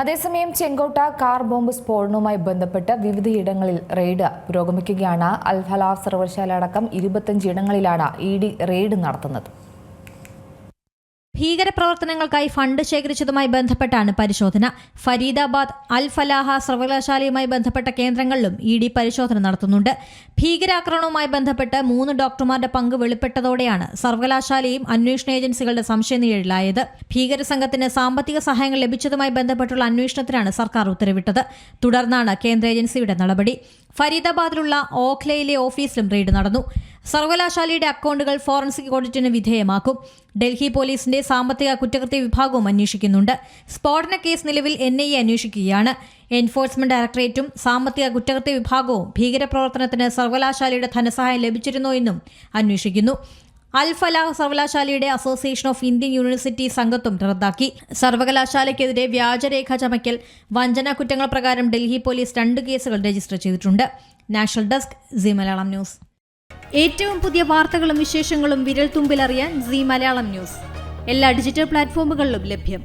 അതേസമയം ചെങ്കോട്ട car bomb സ്ഫോടനവുമായി ബന്ധപ്പെട്ട് വിവിധയിടങ്ങളിൽ റെയ്ഡ് പുരോഗമിക്കുകയാണ്. അൽ ഫലാഹ് സർവകലാശാല അടക്കം 25 ഇടങ്ങളിലാണ് ഇഡി റെയ്ഡ് നടത്തുന്നത്. ഭീകരപ്രവർത്തനങ്ങൾക്കായി ഫണ്ട് ശേഖരിച്ചതുമായി ബന്ധപ്പെട്ടാണ് പരിശോധന. ഫരീദാബാദ് അൽ ഫലാഹ സർവകലാശാലയുമായി ബന്ധപ്പെട്ട കേന്ദ്രങ്ങളിലും ഇഡി പരിശോധന നടത്തുന്നുണ്ട്. ഭീകരാക്രമണവുമായി ബന്ധപ്പെട്ട് 3 ഡോക്ടർമാരുടെ പങ്ക് വെളിപ്പെട്ടതോടെയാണ് സർവകലാശാലയും അന്വേഷണ ഏജൻസികളുടെ സംശയനിഴലിലായത്. ഭീകരസംഘത്തിന് സാമ്പത്തിക സഹായങ്ങൾ ലഭിച്ചതുമായി ബന്ധപ്പെട്ടുള്ള അന്വേഷണത്തിനാണ് സർക്കാർ ഉത്തരവിട്ടത്. തുടർന്നാണ് കേന്ദ്ര ഏജൻസിയുടെ നടപടി. ഫരീദാബാദിലുള്ള ഓഖ്ലയിലെ ഓഫീസിലും റെയ്ഡ് നടന്നു. സർവകലാശാലയുടെ അക്കൗണ്ടുകൾ ഫോറൻസിക് ഓഡിറ്റിന് വിധേയമാക്കും. ഡൽഹി പോലീസിന്റെ സാമ്പത്തിക കുറ്റകൃത്യ വിഭാഗവും അന്വേഷിക്കുന്നുണ്ട്. സ്ഫോടന കേസ് നിലവിൽ NIA അന്വേഷിക്കുകയാണ്. എൻഫോഴ്സ്മെന്റ് ഡയറക്ടറേറ്റും സാമ്പത്തിക കുറ്റകൃത്യ വിഭാഗവും ഭീകരപ്രവർത്തനത്തിന് സർവകലാശാലയുടെ ധനസഹായം ലഭിച്ചിരുന്നോ എന്നും അന്വേഷിക്കുന്നു. അൽ ഫലാഹ് സർവകലാശാലയുടെ അസോസിയേഷൻ ഓഫ് ഇന്ത്യൻ യൂണിവേഴ്സിറ്റീസ് അംഗത്വം റദ്ദാക്കി. സർവകലാശാലയ്ക്കെതിരെ വ്യാജരേഖ ചമയ്ക്കൽ, വഞ്ചന കുറ്റങ്ങൾ പ്രകാരം ഡൽഹി പോലീസ് 2 കേസുകൾ രജിസ്റ്റർ ചെയ്തിട്ടുണ്ട്. National desk C Malayalam news. ഏറ്റവും പുതിയ വാർത്തകളും വിശേഷങ്ങളും വിരൽ തുമ്പിലറിയാൻ സി മലയാളം ന്യൂസ് എല്ലാ ഡിജിറ്റൽ പ്ലാറ്റ്ഫോമുകളിലും ലഭ്യം.